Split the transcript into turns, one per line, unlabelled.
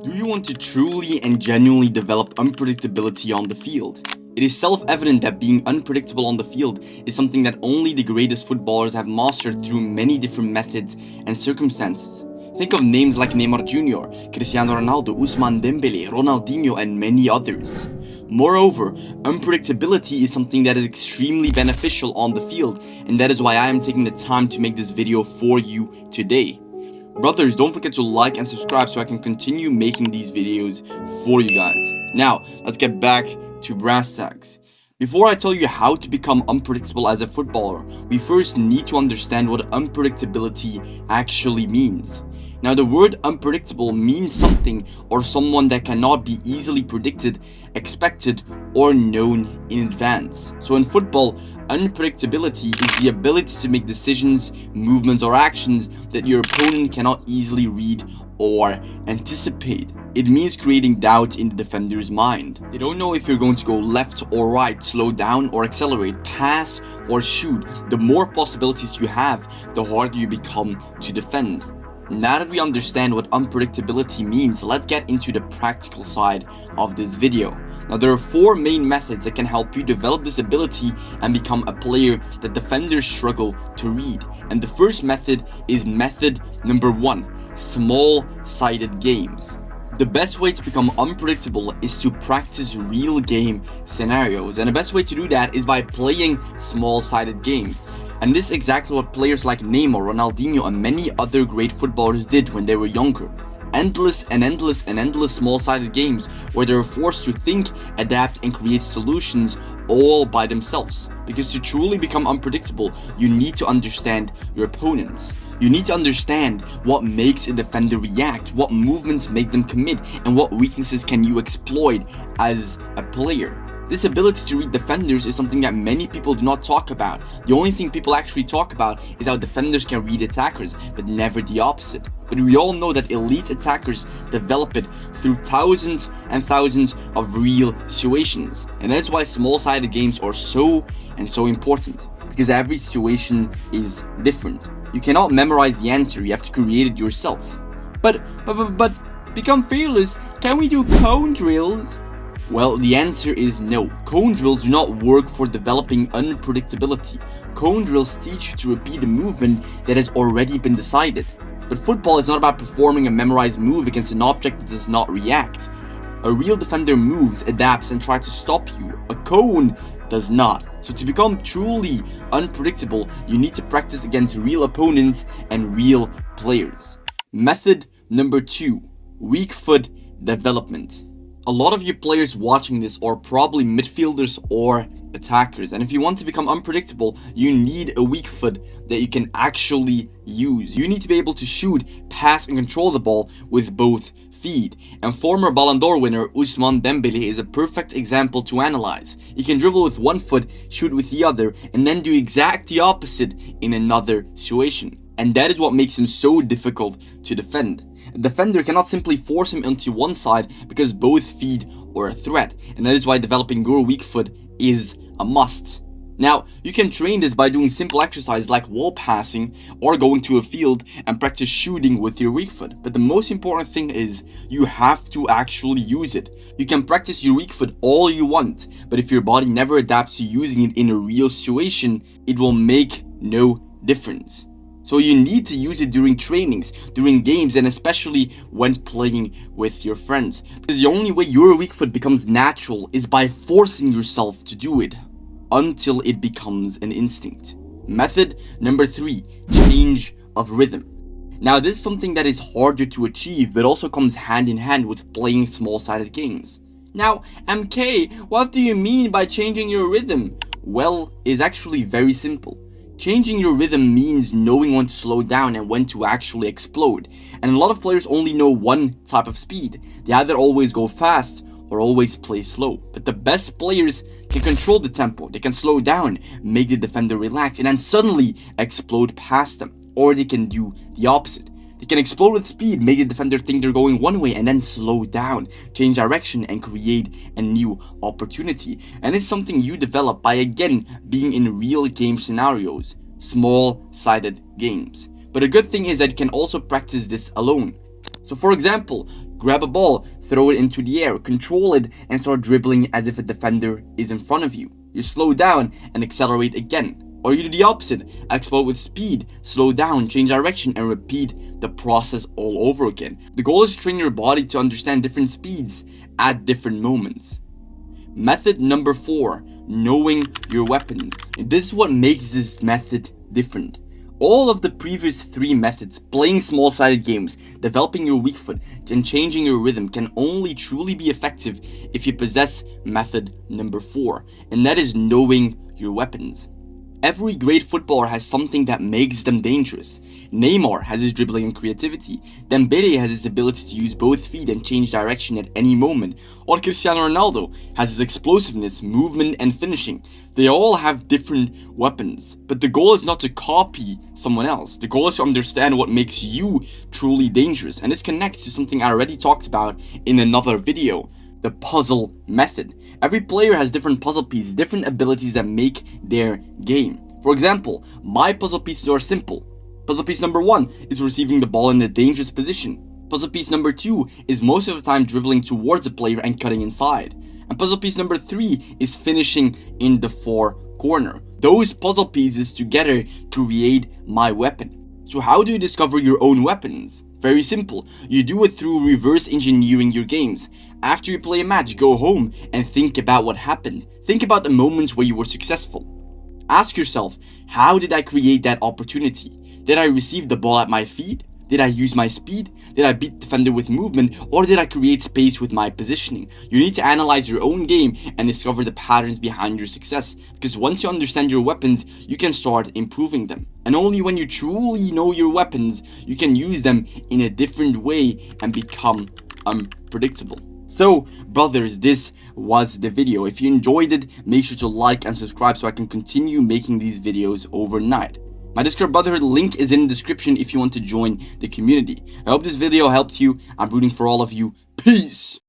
Do you want to truly and genuinely develop unpredictability on the field? It is self-evident that being unpredictable on the field is something that only the greatest footballers have mastered through many different methods and circumstances. Think of names like Neymar Jr., Cristiano Ronaldo, Ousmane Dembele, Ronaldinho, and many others. Moreover, unpredictability is something that is extremely beneficial on the field, and that is why I am taking the time to make this video for you today. Brothers, don't forget to like and subscribe so I can continue making these videos for you guys. Now, let's get back to brass tacks. Before I tell you how to become unpredictable as a footballer, we first need to understand what unpredictability actually means. Now, the word unpredictable means something or someone that cannot be easily predicted, expected, or known in advance. So in football, unpredictability is the ability to make decisions, movements, or actions that your opponent cannot easily read or anticipate. It means creating doubt in the defender's mind. They don't know if you're going to go left or right, slow down or accelerate, pass or shoot. The more possibilities you have, the harder you become to defend. Now that we understand what unpredictability means, let's get into the practical side of this video. Now, there are 4 main methods that can help you develop this ability and become a player that defenders struggle to read. And the first method is method number 1, small-sided games. The best way to become unpredictable is to practice real game scenarios, and the best way to do that is by playing small-sided games. And this is exactly what players like Neymar, Ronaldinho, and many other great footballers did when they were younger. Endless small-sided games where they were forced to think, adapt, and create solutions all by themselves. Because to truly become unpredictable, you need to understand your opponents. You need to understand what makes a defender react, what movements make them commit, and what weaknesses can you exploit as a player. This ability to read defenders is something that many people do not talk about. The only thing people actually talk about is how defenders can read attackers, but never the opposite. But we all know that elite attackers develop it through thousands and thousands of real situations. And that's why small-sided games are so important, because every situation is different. You cannot memorize the answer, you have to create it yourself. But become fearless, can we do cone drills? Well, the answer is no. Cone drills do not work for developing unpredictability. Cone drills teach you to repeat a movement that has already been decided. But football is not about performing a memorized move against an object that does not react. A real defender moves, adapts, and tries to stop you. A cone does not. So to become truly unpredictable, you need to practice against real opponents and real players. Method number 2, weak foot development. A lot of you players watching this are probably midfielders or attackers, and if you want to become unpredictable, you need a weak foot that you can actually use. You need to be able to shoot, pass, and control the ball with both feet. And former Ballon d'Or winner Ousmane Dembele is a perfect example to analyze. He can dribble with one foot, shoot with the other, and then do exactly the opposite in another situation. And that is what makes him so difficult to defend. A defender cannot simply force him onto one side because both feet are a threat, and that is why developing your weak foot is a must. Now, you can train this by doing simple exercises like wall passing or going to a field and practice shooting with your weak foot. But the most important thing is you have to actually use it. You can practice your weak foot all you want, but if your body never adapts to using it in a real situation, it will make no difference. So you need to use it during trainings, during games, and especially when playing with your friends. Because the only way your weak foot becomes natural is by forcing yourself to do it until it becomes an instinct. Method number 3, change of rhythm. Now, this is something that is harder to achieve, but also comes hand in hand with playing small-sided games. Now, MK, what do you mean by changing your rhythm? Well, it's actually very simple. Changing your rhythm means knowing when to slow down and when to actually explode. And a lot of players only know one type of speed. They either always go fast or always play slow. But the best players can control the tempo. They can slow down, make the defender relax, and then suddenly explode past them. Or they can do the opposite. They can explode with speed, make the defender think they're going one way, and then slow down, change direction, and create a new opportunity. And it's something you develop by, again, being in real game scenarios, small-sided games. But a good thing is that you can also practice this alone. So for example, Grab a ball, throw it into the air, control it, and start dribbling as if a defender is in front of you. You slow down and accelerate again. Or you do the opposite, explode with speed, slow down, change direction, and repeat the process all over again. The goal is to train your body to understand different speeds at different moments. Method number 4, knowing your weapons. This is what makes this method different. All of the previous 3 methods, playing small-sided games, developing your weak foot, and changing your rhythm, can only truly be effective if you possess method number 4, and that is knowing your weapons. Every great footballer has something that makes them dangerous. Neymar has his dribbling and creativity. Dembele has his ability to use both feet and change direction at any moment. Or Cristiano Ronaldo has his explosiveness, movement, and finishing. They all have different weapons, but the goal is not to copy someone else. The goal is to understand what makes you truly dangerous, and this connects to something I already talked about in another video. The puzzle method. Every player has different puzzle pieces, different abilities that make their game. For example, my puzzle pieces are simple. Puzzle piece number 1 is receiving the ball in a dangerous position. Puzzle piece number 2 is most of the time dribbling towards the player and cutting inside. And puzzle piece number 3 is finishing in the far corner. Those puzzle pieces together create my weapon. So how do you discover your own weapons? Very simple. You do it through reverse engineering your games. After you play a match, go home and think about what happened. Think about the moments where you were successful. Ask yourself, how did I create that opportunity? Did I receive the ball at my feet? Did I use my speed? Did I beat the defender with movement? Or did I create space with my positioning? You need to analyze your own game and discover the patterns behind your success. Because once you understand your weapons, you can start improving them. And only when you truly know your weapons, you can use them in a different way and become unpredictable. So, brothers, this was the video. If you enjoyed it, make sure to like and subscribe so I can continue making these videos overnight. My Discord Brotherhood link is in the description if you want to join the community. I hope this video helped you. I'm rooting for all of you. Peace!